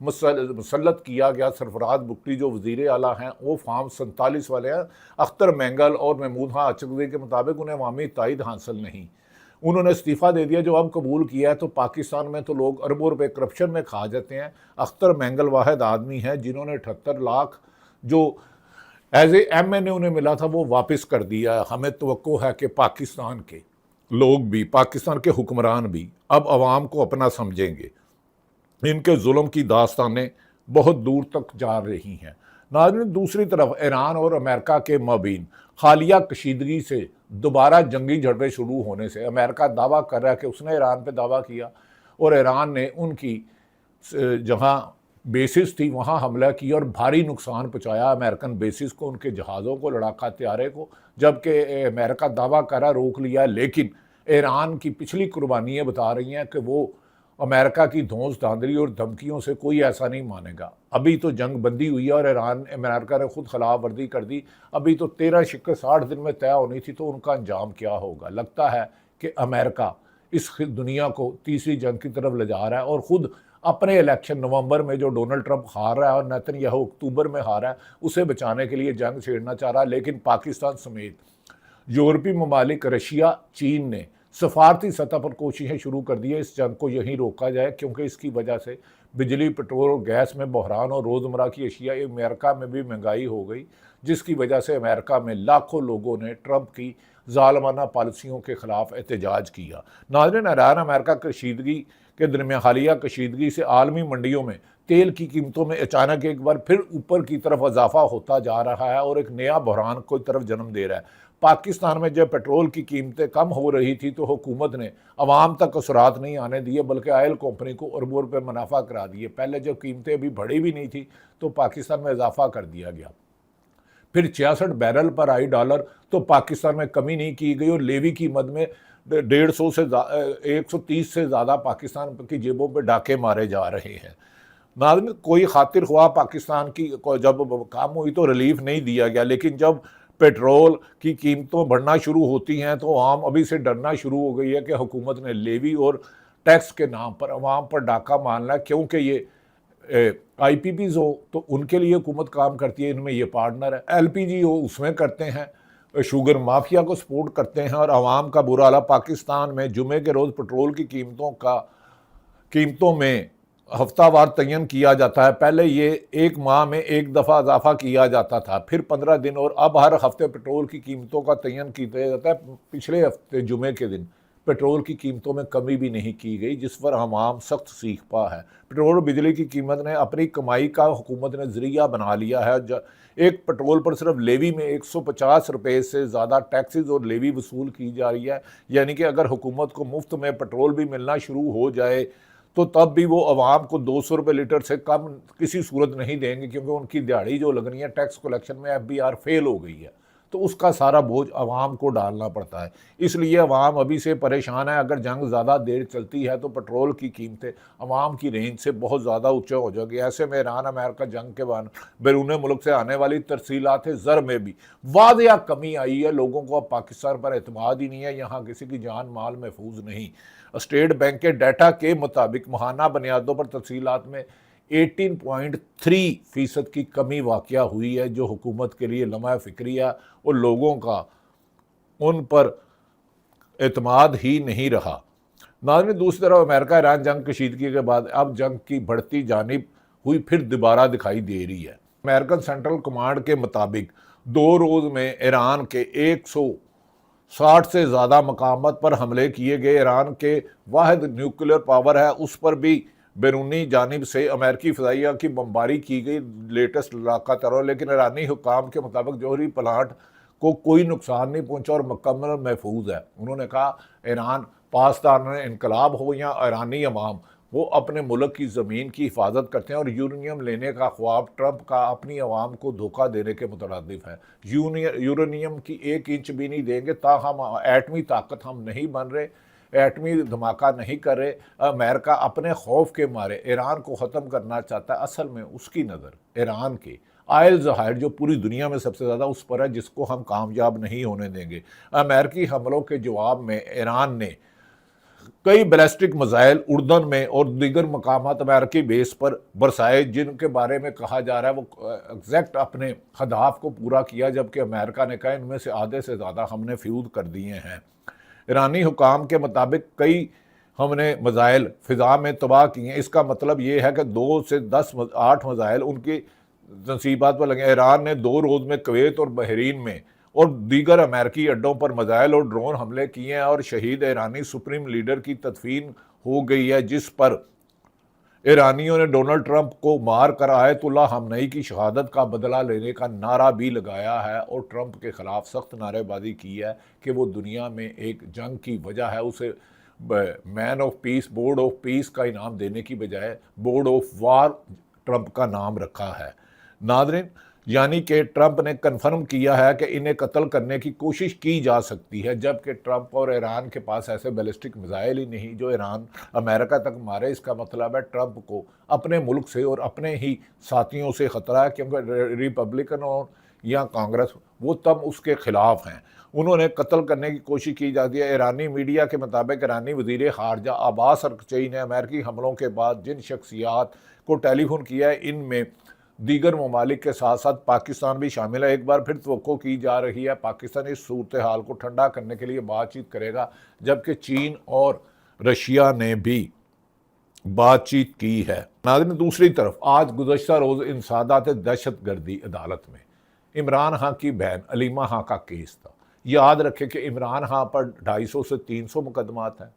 مسلط کیا گیا سرفراز بگٹی جو وزیر اعلیٰ ہیں، وہ فارم 47 والے ہیں، اختر مینگل اور محمود خان اچکزئی کے مطابق انہیں عوامی تائید حاصل نہیں، انہوں نے استعفیٰ دے دیا۔ جو اب قبول کیا ہے تو پاکستان میں تو لوگ اربوں روپے کرپشن میں کھا جاتے ہیں۔ اختر مینگل واحد آدمی ہیں جنہوں نے 78 لاکھ جو ایز اے ایم این اے انہیں ملا تھا وہ واپس کر دیا۔ ہمیں توقع ہے کہ پاکستان کے لوگ بھی، پاکستان کے حکمران بھی اب عوام کو اپنا سمجھیں گے۔ ان کے ظلم کی داستانیں بہت دور تک جا رہی ہیں۔ ناظرین، دوسری طرف ایران اور امریکہ کے مابین حالیہ کشیدگی سے دوبارہ جنگی جھڑپیں شروع ہونے سے امریکہ دعویٰ کر رہا ہے کہ اس نے ایران پہ دعویٰ کیا اور ایران نے ان کی جہاں بیسز تھی وہاں حملہ کیا اور بھاری نقصان پہنچایا امریکن بیسز کو، ان کے جہازوں کو، لڑاکا طیارے کو، جبکہ امریکہ دعویٰ کرا روک لیا، لیکن ایران کی پچھلی قربانیاں بتا رہی ہیں کہ وہ امریکہ کی دھونس دھاندلی اور دھمکیوں سے کوئی ایسا نہیں مانے گا۔ ابھی تو جنگ بندی ہوئی ہے اور امریکہ نے خود خلاف ورزی کر دی، ابھی تو 13 شکست 60 دن میں طے ہونی تھی، تو ان کا انجام کیا ہوگا؟ لگتا ہے کہ امریکہ اس دنیا کو تیسری جنگ کی طرف لے جا رہا ہے اور خود اپنے الیکشن نومبر میں جو ڈونلڈ ٹرمپ ہار رہا ہے اور نیتن یاہو اکتوبر میں ہار رہا ہے، اسے بچانے کے لیے جنگ چھیڑنا چاہ رہا ہے۔ لیکن پاکستان سمیت یورپی ممالک، رشیا، چین نے سفارتی سطح پر کوششیں شروع کر دی ہے اس جنگ کو یہیں روکا جائے، کیونکہ اس کی وجہ سے بجلی، پٹرول اور گیس میں بحران اور روزمرہ کی اشیاء امریکہ میں بھی مہنگائی ہو گئی، جس کی وجہ سے امریکہ میں لاکھوں لوگوں نے ٹرمپ کی ظالمانہ پالیسیوں کے خلاف احتجاج کیا۔ ناظرین، ایران امریکہ کشیدگی کے درمیان حالیہ کشیدگی سے عالمی منڈیوں میں تیل کی قیمتوں میں اچانک ایک بار پھر اوپر کی طرف اضافہ ہوتا جا رہا ہے اور ایک نیا بحران کو طرف جنم دے رہا ہے۔ پاکستان میں جب پیٹرول کی قیمتیں کم ہو رہی تھی تو حکومت نے عوام تک اثرات نہیں آنے دیے، بلکہ آئل کمپنی کو اربوں روپے منافع کرا دیے۔ پہلے جب قیمتیں ابھی بڑھی بھی نہیں تھی تو پاکستان میں اضافہ کر دیا گیا، پھر 66 بیرل پر آئی ڈالر تو پاکستان میں کمی نہیں کی گئی اور لیوی کی مد میں 150 سے 130 سے زیادہ پاکستان کی جیبوں پہ ڈاکے مارے جا رہے ہیں۔ ناظرین، کوئی خاطر خواہ پاکستان کی جب کام ہوئی تو ریلیف نہیں دیا گیا، لیکن جب پیٹرول کی قیمتوں بڑھنا شروع ہوتی ہیں تو عوام ابھی سے ڈرنا شروع ہو گئی ہے کہ حکومت نے لیوی اور ٹیکس کے نام پر عوام پر ڈاکہ مارنا ہے، کیونکہ یہ آئی پی پیز ہو تو ان کے لیے حکومت کام کرتی ہے، ان میں یہ پارٹنر ہے، ایل پی جی ہو اس میں کرتے ہیں، شوگر مافیا کو سپورٹ کرتے ہیں اور عوام کا برا حال۔ پاکستان میں جمعے کے روز پیٹرول کی قیمتوں میں ہفتہ وار تعین کیا جاتا ہے۔ پہلے یہ ایک ماہ میں ایک دفعہ اضافہ کیا جاتا تھا، پھر 15 دن، اور اب ہر ہفتے پیٹرول کی قیمتوں کا تعین کیا جاتا ہے۔ پچھلے ہفتے جمعے کے دن پیٹرول کی قیمتوں میں کمی بھی نہیں کی گئی، جس پر عوام سخت سیکھ پا ہے۔ پیٹرول اور بجلی کی قیمت نے اپنی کمائی کا حکومت نے ذریعہ بنا لیا ہے۔ ایک پیٹرول پر صرف لیوی میں 150 روپے سے زیادہ ٹیکسز اور لیوی وصول کی جا رہی ہے، یعنی کہ اگر حکومت کو مفت میں پیٹرول بھی ملنا شروع ہو جائے تو تب بھی وہ عوام کو 200 روپے لیٹر سے کم کسی صورت نہیں دیں گے، کیونکہ ان کی دیہڑی جو لگنی ہے ٹیکس کلیکشن میں FBR فیل ہو گئی ہے، تو اس کا سارا بوجھ عوام کو ڈالنا پڑتا ہے۔ اس لیے عوام ابھی سے پریشان ہے۔ اگر جنگ زیادہ دیر چلتی ہے تو پیٹرول کی قیمتیں عوام کی رینج سے بہت زیادہ اونچے ہو جائیں گی۔ ایسے میں ایران امریکہ جنگ کے بعد بیرون ملک سے آنے والی ترسیلات زر میں بھی واضح کمی آئی ہے۔ لوگوں کو اب پاکستان پر اعتماد ہی نہیں ہے، یہاں کسی کی جان مال محفوظ نہیں۔ اسٹیٹ بینک کے ڈیٹا کے مطابق ماہانہ بنیادوں پر ترسیلات میں 18.3% کی کمی واقع ہوئی ہے، جو حکومت کے لیے لمحہ فکری ہے اور لوگوں کا ان پر اعتماد ہی نہیں رہا۔ ناظرین، دوسری طرف امریکہ ایران جنگ کشیدگی کے بعد اب جنگ کی بڑھتی جانب ہوئی پھر دوبارہ دکھائی دے رہی ہے۔ امریکن سینٹرل کمانڈ کے مطابق 2 روز میں ایران کے 160 سے زیادہ مقامات پر حملے کیے گئے۔ ایران کے واحد نیوکلیر پاور ہے، اس پر بھی بیرونی جانب سے امریکی فضائیہ کی بمباری کی گئی، لیٹسٹ لڑاکا طیاروں، لیکن ایرانی حکام کے مطابق جوہری پلانٹ کو کوئی نقصان نہیں پہنچا اور مکمل محفوظ ہے۔ انہوں نے کہا ایران پاسداران انقلاب ہو یا ایرانی عوام، وہ اپنے ملک کی زمین کی حفاظت کرتے ہیں اور یورینیم لینے کا خواب ٹرمپ کا اپنی عوام کو دھوکہ دینے کے مترادف ہے۔ یورینیم کی 1 انچ بھی نہیں دیں گے، تاہم ایٹمی طاقت ہم نہیں بن رہے، ایٹمی دھماکہ نہیں کر رہے۔ امریکہ اپنے خوف کے مارے ایران کو ختم کرنا چاہتا ہے۔ اصل میں اس کی نظر ایران کے آئل ذخائر جو پوری دنیا میں سب سے زیادہ اس پر ہے، جس کو ہم کامیاب نہیں ہونے دیں گے۔ امریکی حملوں کے جواب میں ایران نے کئی بیلسٹک میزائل اردن میں اور دیگر مقامات امریکی بیس پر برسائے، جن کے بارے میں کہا جا رہا ہے وہ ایگزیکٹ اپنے ہدف کو پورا کیا، جبکہ امریکہ نے کہا ان میں سے آدھے سے زیادہ ہم نے فیوز کر دیے ہیں۔ ایرانی حکام کے مطابق کئی ہم نے میزائل فضا میں تباہ کیے ہیں۔ اس کا مطلب یہ ہے کہ 2 سے 8 میزائل ان کی تنصیبات پر لگے۔ ایران نے 2 روز میں کویت اور بحرین میں اور دیگر امریکی اڈوں پر میزائل اور ڈرون حملے کیے ہیں، اور شہید ایرانی سپریم لیڈر کی تدفین ہو گئی ہے، جس پر ایرانیوں نے ڈونلڈ ٹرمپ کو مار کر آیت اللہ خامنئی کی شہادت کا بدلہ لینے کا نعرہ بھی لگایا ہے، اور ٹرمپ کے خلاف سخت نعرے بازی کی ہے کہ وہ دنیا میں ایک جنگ کی وجہ ہے، اسے man of peace, board of peace کا انعام دینے کی بجائے بورڈ آف وار ٹرمپ کا نام رکھا ہے۔ ناظرین، یعنی کہ ٹرمپ نے کنفرم کیا ہے کہ انہیں قتل کرنے کی کوشش کی جا سکتی ہے، جبکہ ٹرمپ اور ایران کے پاس ایسے بیلسٹک میزائل ہی نہیں جو ایران امریکہ تک مارے۔ اس کا مطلب ہے ٹرمپ کو اپنے ملک سے اور اپنے ہی ساتھیوں سے خطرہ ہے، کیونکہ ریپبلکن یا کانگریس وہ تب اس کے خلاف ہیں۔ انہوں نے قتل کرنے کی کوشش کی جاتی ہے۔ ایرانی میڈیا کے مطابق ایرانی وزیر خارجہ عباس ارغچی نے امریکی حملوں کے بعد جن شخصیات کو ٹیلی فون کیا ہے، ان میں دیگر ممالک کے ساتھ ساتھ پاکستان بھی شامل ہے۔ ایک بار پھر توقع کی جا رہی ہے پاکستان اس صورتحال کو ٹھنڈا کرنے کے لیے بات چیت کرے گا، جبکہ چین اور رشیا نے بھی بات چیت کی ہے۔ ناظرین، دوسری طرف آج گزشتہ روز انسداد دہشت گردی عدالت میں عمران خان کی بہن علیمہ خان کا کیس تھا۔ یاد رکھیں کہ عمران خان پر 250 سے 300 مقدمات ہیں،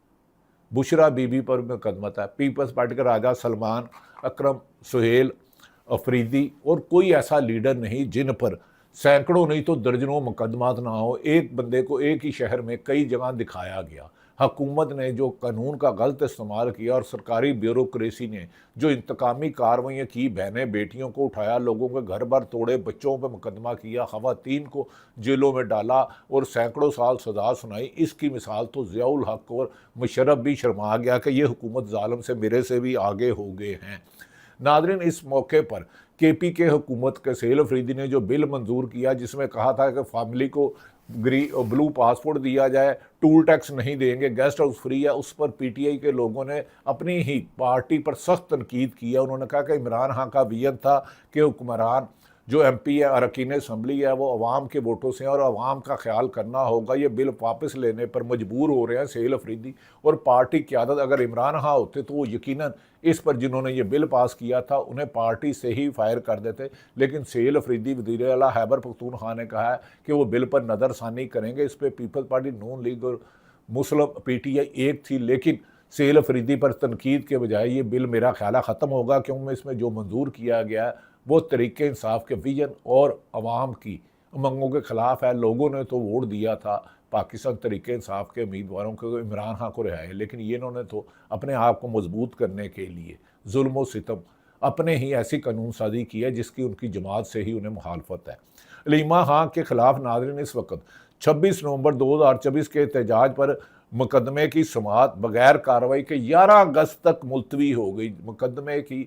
بشرا بی بی پر مقدمات ہے، پیپلز پارٹی کے راجہ سلمان، اکرم سہیل افریدی اور کوئی ایسا لیڈر نہیں جن پر سینکڑوں نہیں تو درجنوں مقدمات نہ ہو۔ ایک بندے کو ایک ہی شہر میں کئی جگہ دکھایا گیا۔ حکومت نے جو قانون کا غلط استعمال کیا اور سرکاری بیوروکریسی نے جو انتقامی کارروائیاں کی، بہنیں بیٹیوں کو اٹھایا، لوگوں کے گھر بار توڑے، بچوں پہ مقدمہ کیا، خواتین کو جیلوں میں ڈالا اور سینکڑوں سال سزا سنائی، اس کی مثال تو ضیاء الحق اور مشرف بھی شرما گیا کہ یہ حکومت ظالم سے میرے سے بھی آگے ہو گئے ہیں۔ ناظرین، اس موقع پر کے پی کے حکومت کے سہیل افریدی نے جو بل منظور کیا جس میں کہا تھا کہ فیملی کو بلو پاسپورٹ دیا جائے، ٹول ٹیکس نہیں دیں گے، گیسٹ ہاؤس فری ہے، اس پر پی ٹی آئی کے لوگوں نے اپنی ہی پارٹی پر سخت تنقید کیا۔ انہوں نے کہا کہ عمران خان کا ویژن تھا کہ حکمران جو ایم پی ہے، اراکین اسمبلی ہے، وہ عوام کے ووٹوں سے ہیں اور عوام کا خیال کرنا ہوگا۔ یہ بل واپس لینے پر مجبور ہو رہے ہیں سہیل افریدی اور پارٹی قیادت۔ اگر عمران خان ہوتے تو وہ یقیناً اس پر جنہوں نے یہ بل پاس کیا تھا انہیں پارٹی سے ہی فائر کر دیتے، لیکن سہیل افریدی وزیر اعلیٰ خیبر پختونخوا نے کہا ہے کہ وہ بل پر نظر ثانی کریں گے۔ اس پہ پیپلز پارٹی، نون لیگ اور مسلم پی ٹی آئی ایک تھی، لیکن سہیل افریدی پر تنقید کے بجائے یہ بل میرا خیال ہے ختم ہوگا، کیونکہ اس میں جو منظور کیا گیا ہے وہ طریقہ انصاف کے ویژن اور عوام کی امنگوں کے خلاف ہے۔ لوگوں نے تو ووٹ دیا تھا پاکستان تحریک انصاف کے امیدواروں کو، عمران خان کو رہائے، لیکن یہ انہوں نے تو اپنے آپ کو مضبوط کرنے کے لیے ظلم و ستم اپنے ہی ایسی قانون سازی کی ہے جس کی ان کی جماعت سے ہی انہیں مخالفت ہے۔ علیمہ خان کے خلاف ناظرین اس وقت 26 نومبر 2024 کے احتجاج پر مقدمے کی سماعت بغیر کارروائی کے 11 اگست تک ملتوی ہو گئی۔ مقدمے کی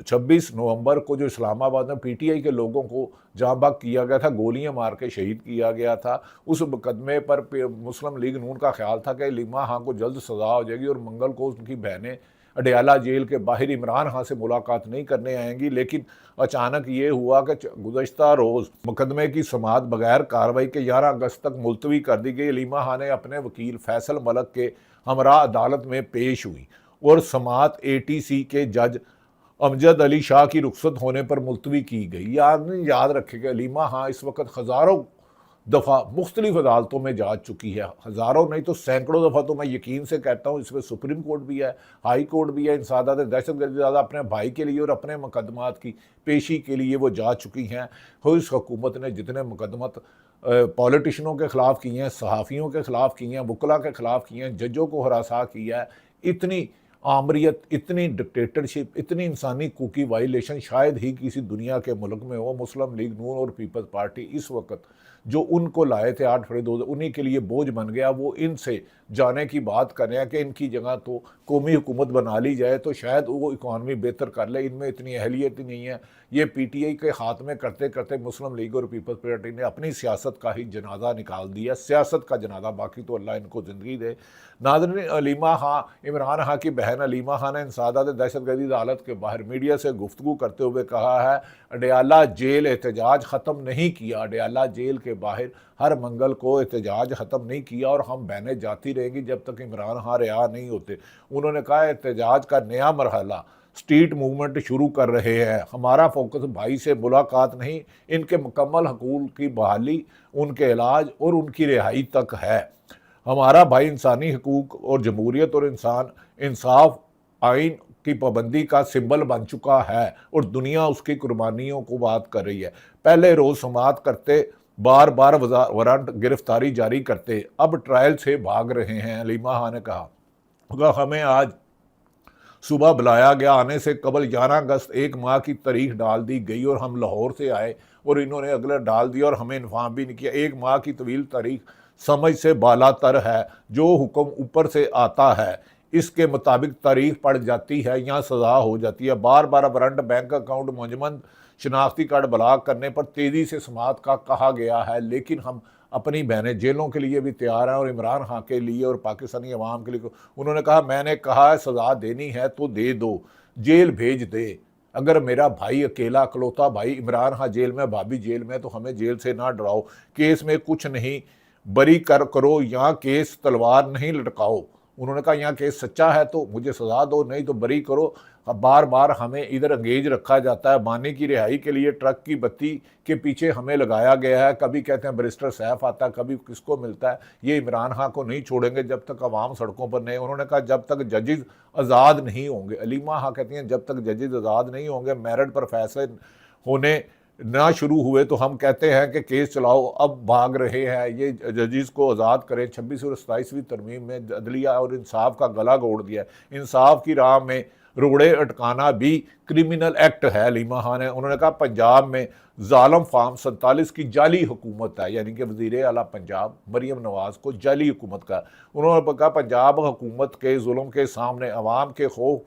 26 نومبر کو جو اسلام آباد میں پی ٹی آئی کے لوگوں کو جاں بحق کیا گیا تھا، گولیاں مار کے شہید کیا گیا تھا، اس مقدمے پر مسلم لیگ نون کا خیال تھا کہ علیمہ خان کو جلد سزا ہو جائے گی اور منگل کو ان کی بہنیں اڈیالہ جیل کے باہر عمران خان سے ملاقات نہیں کرنے آئیں گی۔ لیکن اچانک یہ ہوا کہ گزشتہ روز مقدمے کی سماعت بغیر کارروائی کے 11 اگست تک ملتوی کر دی گئی۔ علیمہ خان نے اپنے وکیل فیصل ملک کے ہمراہ عدالت میں پیش ہوئی اور سماعت اے ٹی سی کے جج امجد علی شاہ کی رخصت ہونے پر ملتوی کی گئی۔ یاد رکھے کہ علیمہ خان اس وقت ہزاروں دفعہ مختلف عدالتوں میں جا چکی ہے، ہزاروں نہیں تو سینکڑوں دفعہ، تو میں یقین سے کہتا ہوں اس میں سپریم کورٹ بھی ہے، ہائی کورٹ بھی ہے۔ انسداد دہشت گردی اپنے بھائی کے لیے اور اپنے مقدمات کی پیشی کے لیے وہ جا چکی ہیں۔ اس حکومت نے جتنے مقدمات پولیٹیشنوں کے خلاف کیے ہیں، صحافیوں کے خلاف کیے ہیں، وکلاء کے خلاف کیے ہیں، ججوں کو ہراساں کیا ہے، اتنی آمریت، اتنی ڈکٹیٹرشپ، اتنی انسانی حقوق کی وائلیشن شاید ہی کسی دنیا کے ملک میں ہو۔ مسلم لیگ نون اور پیپلز پارٹی اس وقت جو ان کو لائے تھے 8 فروری 2000 انہی کے لیے بوجھ بن گیا. وہ ان سے جانے کی بات کر رہے ہیں کہ ان کی جگہ تو قومی حکومت بنا لی جائے تو شاید وہ اکانومی بہتر کر لے. ان میں اتنی اہلیت ہی نہیں ہے. یہ پی ٹی آئی کے خاتمے کرتے کرتے مسلم لیگ اور پیپلز پارٹی نے اپنی سیاست کا ہی جنازہ نکال دیا, سیاست کا جنازہ. باقی تو اللہ ان کو زندگی دے. ناظرین, علیمہ خان, عمران خان کی بہن علیمہ خان نے انسداد دہشت گردی عدالت کے باہر میڈیا سے گفتگو کرتے ہوئے کہا ہے اڈیالہ جیل احتجاج ختم نہیں کیا. اڈیالہ جیل کے باہر ہر منگل کو احتجاج ختم نہیں کیا اور ہم بہنیں جاتی رہیں گی جب تک عمران خان رہا نہیں ہوتے. انہوں نے کہا احتجاج کا نیا مرحلہ اسٹریٹ موومنٹ شروع کر رہے ہیں. ہمارا فوکس بھائی سے ملاقات نہیں, ان کے مکمل حقوق کی بحالی, ان کے علاج اور ان کی رہائی تک ہے. ہمارا بھائی انسانی حقوق اور جمہوریت اور انصاف آئین کی پابندی کا سمبل بن چکا ہے اور دنیا اس کی قربانیوں کو بات کر رہی ہے. پہلے روز سماعت کرتے, بار بار وارنٹ گرفتاری جاری کرتے, اب ٹرائل سے بھاگ رہے ہیں. علیمہ خان نے کہا ہمیں آج صبح بلایا گیا, آنے سے قبل 11 اگست 1 ماہ کی تاریخ ڈال دی گئی اور ہم لاہور سے آئے اور انہوں نے اگلا ڈال دیا اور ہمیں انفارم بھی نہیں کیا. 1 ماہ کی طویل تاریخ سمجھ سے بالا تر ہے. جو حکم اوپر سے آتا ہے اس کے مطابق تاریخ پڑ جاتی ہے یا سزا ہو جاتی ہے. بار بار وارنٹ, بینک اکاؤنٹ منجمد, شناختی کارڈ بلاک کرنے پر تیزی سے سماعت کا کہا گیا ہے, لیکن ہم اپنی بہنیں جیلوں کے لیے بھی تیار ہیں اور عمران خان کے لیے اور پاکستانی عوام کے لیے. انہوں نے کہا میں نے کہا ہے سزا دینی ہے تو دے دو, جیل بھیج دے. اگر میرا بھائی اکیلا اکلوتا بھائی عمران خان جیل میں, بھابھی جیل میں, تو ہمیں جیل سے نہ ڈراؤ. کیس میں کچھ نہیں, بری کرو, یہاں کیس تلوار نہیں لٹکاؤ. انہوں نے کہا یہاں کیس سچا ہے تو مجھے سزا دو, نہیں تو بری کرو. بار بار ہمیں ادھر انگیج رکھا جاتا ہے. بانی کی رہائی کے لیے ٹرک کی بتی کے پیچھے ہمیں لگایا گیا ہے. کبھی کہتے ہیں بیرسٹر سیف آتا ہے, کبھی کس کو ملتا ہے. یہ عمران خان کو نہیں چھوڑیں گے جب تک عوام سڑکوں پر نہیں. انہوں نے کہا جب تک ججز آزاد نہیں ہوں گے. علیمہ خان کہتی ہیں جب تک ججز آزاد نہیں ہوں گے, میرٹ پر فیصلے ہونے نہ شروع ہوئے تو ہم کہتے ہیں کہ کیس چلاؤ. اب بھاگ رہے ہیں, یہ ججز کو آزاد کریں. 26 اور 27ویں ترمیم میں عدلیہ اور انصاف کا گلا گھوڑ دیا ہے. انصاف کی راہ میں روڑے اٹکانا بھی کرمنل ایکٹ ہے. علیمہ خان نے انہوں نے کہا پنجاب میں ظالم فارم 47 کی جعلی حکومت ہے, یعنی کہ وزیر اعلیٰ پنجاب مریم نواز کو جعلی حکومت کا. انہوں نے کہا پنجاب حکومت کے ظلم کے سامنے عوام کے خوف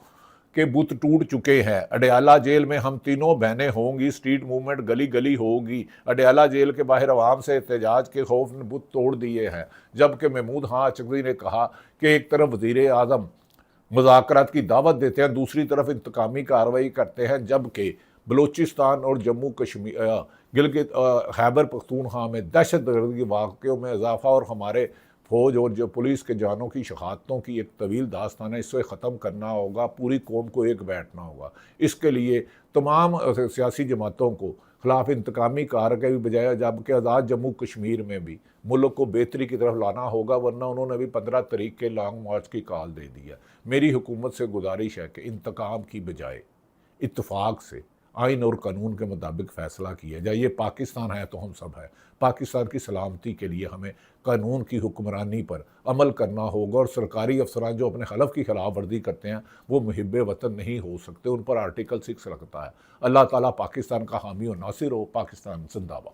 کے بت ٹوٹ چکے ہیں. اڈیالہ جیل میں ہم تینوں بہنیں ہوں گی, اسٹریٹ موومنٹ گلی گلی ہوگی. اڈیالہ جیل کے باہر عوام سے احتجاج کے خوف نے بت توڑ دیے ہیں. جبکہ محمود خان اچکزئی نے کہا کہ ایک طرف وزیر اعظم مذاکرات کی دعوت دیتے ہیں, دوسری طرف انتقامی کارروائی کرتے ہیں, جبکہ بلوچستان اور جموں کشمیر, گلگت, خیبر پختونخوا میں دہشت گردی واقعوں میں اضافہ اور ہمارے فوج اور جو پولیس کے جانوں کی شہادتوں کی ایک طویل داستان ہے, اس سے ختم کرنا ہوگا. پوری قوم کو ایک بیٹھنا ہوگا. اس کے لیے تمام سیاسی جماعتوں کو خلاف انتقامی کارروائی بجائے جبکہ آزاد جموں کشمیر میں بھی ملک کو بہتری کی طرف لانا ہوگا, ورنہ انہوں نے بھی 15 تاریخ کے لانگ مارچ کی کال دے دی ہے. میری حکومت سے گزارش ہے کہ انتقام کی بجائے اتفاق سے آئین اور قانون کے مطابق فیصلہ کیا جائے. یہ پاکستان ہے تو ہم سب ہیں. پاکستان کی سلامتی کے لیے ہمیں قانون کی حکمرانی پر عمل کرنا ہوگا, اور سرکاری افسران جو اپنے حلف کی خلاف ورزی کرتے ہیں وہ محب وطن نہیں ہو سکتے. ان پر آرٹیکل 6 لگتا ہے. اللہ تعالیٰ پاکستان کا حامی و ناصر ہو. پاکستان زندہ باد.